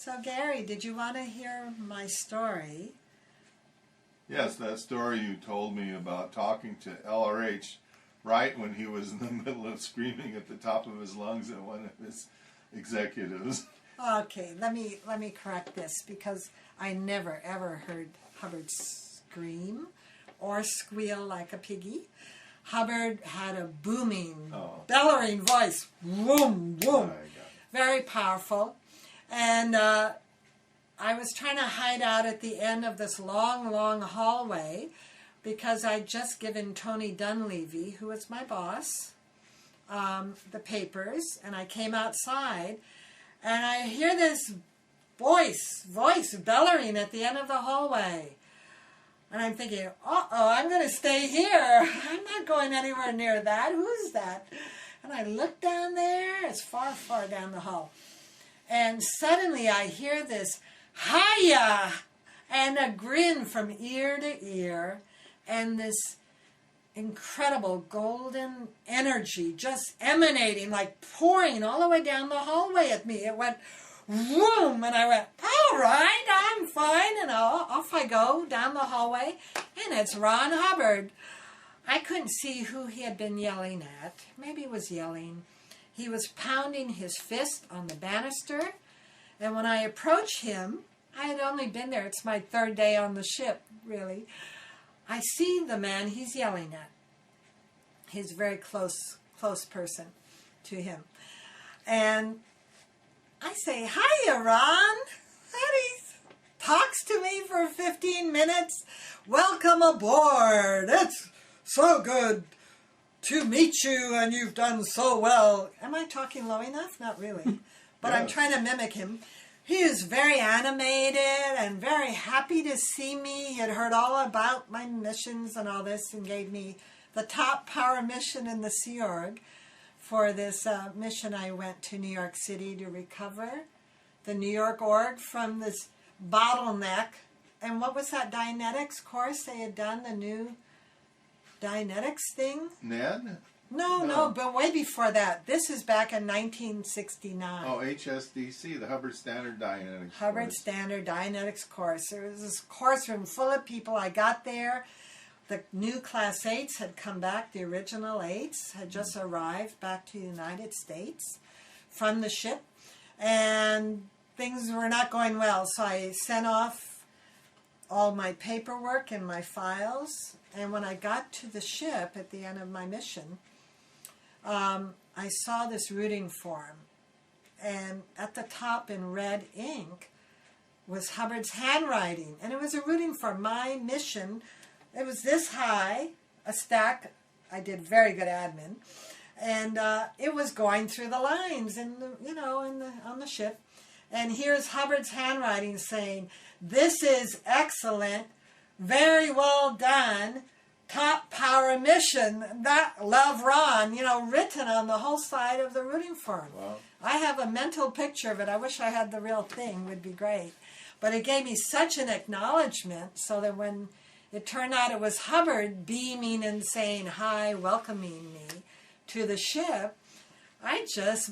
So Gary, did you want to hear my story? Yes, that story you told me about talking to LRH right when he was in the middle of screaming at the top of his lungs at one of his executives. Okay, let me correct this, because I never ever heard Hubbard scream or squeal like a piggy. Hubbard had a booming, bellowing voice, boom, boom, very powerful. And I was trying to hide out at the end of this long, long hallway because I'd just given Tony Dunleavy, who was my boss, the papers, and I came outside, and I hear this voice bellowing at the end of the hallway. And I'm thinking, uh-oh, I'm going to stay here. I'm not going anywhere near that. Who's that? And I look down there. It's far, far down the hall. And suddenly I hear this, hiya, and a grin from ear to ear, and this incredible golden energy just emanating, like pouring all the way down the hallway at me. It went whoom, and I went, all right, I'm fine, and off I go down the hallway, and it's Ron Hubbard. I couldn't see who he had been yelling at. Maybe he was yelling. He was pounding his fist on the banister, and when I approached him, I had only been there, it's my third day on the ship, really. I see the man he's yelling at. He's a very close person to him. And I say, hiya, Ron. And he talks to me for 15 minutes. Welcome aboard. It's so good to meet you, and you've done so well. Am I talking low enough? Not really. But yes. I'm trying to mimic him. He is very animated and very happy to see me. He had heard all about my missions and all this, and gave me the top power mission in the Sea Org. For this mission, I went to New York City to recover the New York org from this bottleneck. And what was that Dianetics course they had done, the new Dianetics thing? Ned? No, but way before that. This is back in 1969. Oh, HSDC, the Hubbard Standard Dianetics Hubbard course. Standard Dianetics course. There was this course room full of people. I got there. The new Class 8s had come back. The original 8s had just arrived back to the United States from the ship. And things were not going well. So I sent off all my paperwork and my files. And when I got to the ship at the end of my mission, I saw this routing form. And at the top in red ink was Hubbard's handwriting. And it was a routing form. My mission, it was this high, a stack. I did very good admin. And it was going through the lines in the, on the ship. And here's Hubbard's handwriting saying, "This is excellent, very well done, top power mission, that love Ron," written on the whole side of the routing form. Wow. I have a mental picture of it. I wish I had the real thing, would be great. But it gave me such an acknowledgement, so that when it turned out it was Hubbard beaming and saying hi, welcoming me to the ship, I just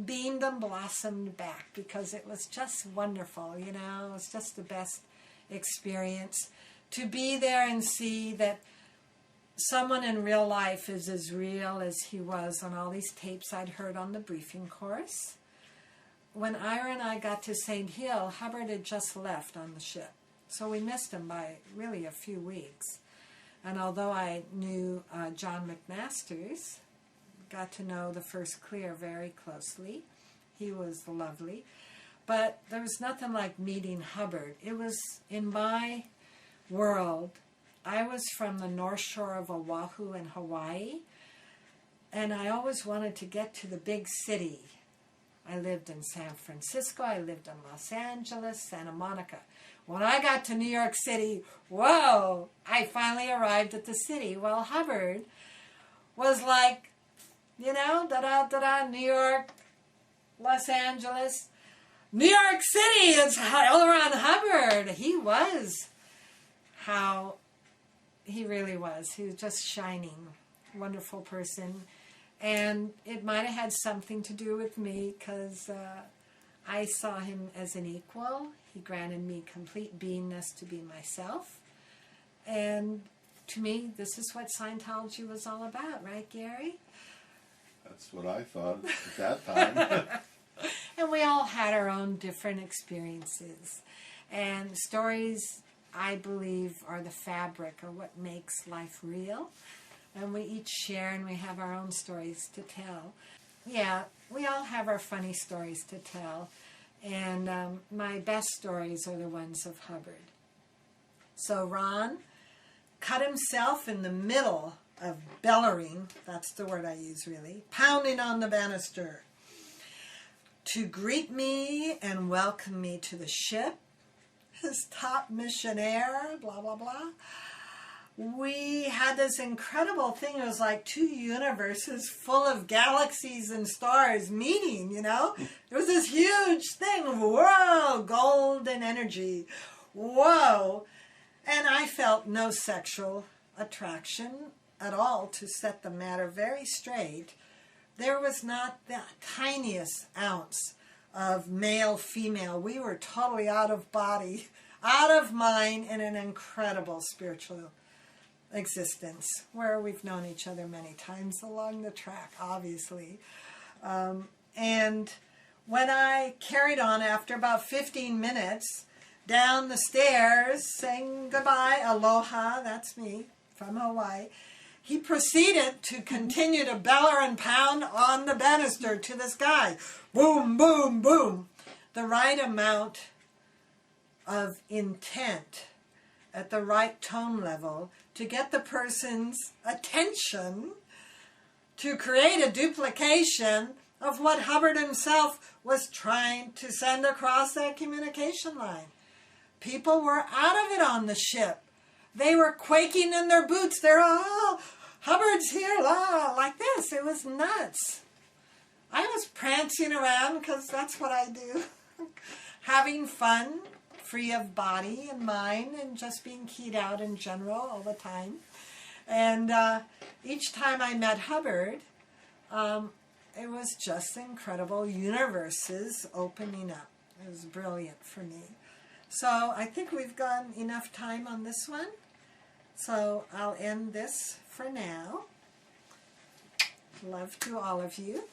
beamed and blossomed back, because it was just wonderful, it was just the best experience to be there and see that someone in real life is as real as he was on all these tapes I'd heard on the briefing course. When Ira and I got to St. Hill, Hubbard had just left on the ship, so we missed him by really a few weeks. And although I knew John McMasters, got to know the First Clear very closely. He was lovely. But there was nothing like meeting Hubbard. It was in my world. I was from the North Shore of Oahu in Hawaii, and I always wanted to get to the big city. I lived in San Francisco, I lived in Los Angeles, Santa Monica. When I got to New York City, whoa, I finally arrived at the city. Well, Hubbard was like, da-da-da-da, New York, Los Angeles, New York City, it's all around Hubbard. He was how he really was. He was just shining, wonderful person. And it might have had something to do with me, because I saw him as an equal. He granted me complete beingness to be myself. And to me, this is what Scientology was all about, right, Gary? That's what I thought at that time. And we all had our own different experiences. And stories, I believe, are the fabric or what makes life real. And we each share and we have our own stories to tell. Yeah, we all have our funny stories to tell. And my best stories are the ones of Hubbard. So Ron cut himself in the middle of bellowing, that's the word I use really, pounding on the banister to greet me and welcome me to the ship, his top missionaire, blah, blah, blah. We had this incredible thing. It was like two universes full of galaxies and stars meeting, you know? It was this huge thing. Whoa, golden energy. Whoa. And I felt no sexual attraction at all, to set the matter very straight. There was not the tiniest ounce of male, female. We were totally out of body, out of mind, in an incredible spiritual existence where we've known each other many times along the track, obviously. And when I carried on after about 15 minutes down the stairs saying goodbye, aloha, that's me from Hawaii, he proceeded to continue to bellow and pound on the banister to this guy. Boom, boom, boom. The right amount of intent at the right tone level to get the person's attention to create a duplication of what Hubbard himself was trying to send across that communication line. People were out of it on the ship. They were quaking in their boots. They're, oh, Hubbard's here, la, like this. It was nuts. I was prancing around because that's what I do. Having fun, free of body and mind, and just being keyed out in general all the time. And each time I met Hubbard, it was just incredible. Universes opening up. It was brilliant for me. So I think we've gone enough time on this one. So I'll end this for now. Love to all of you.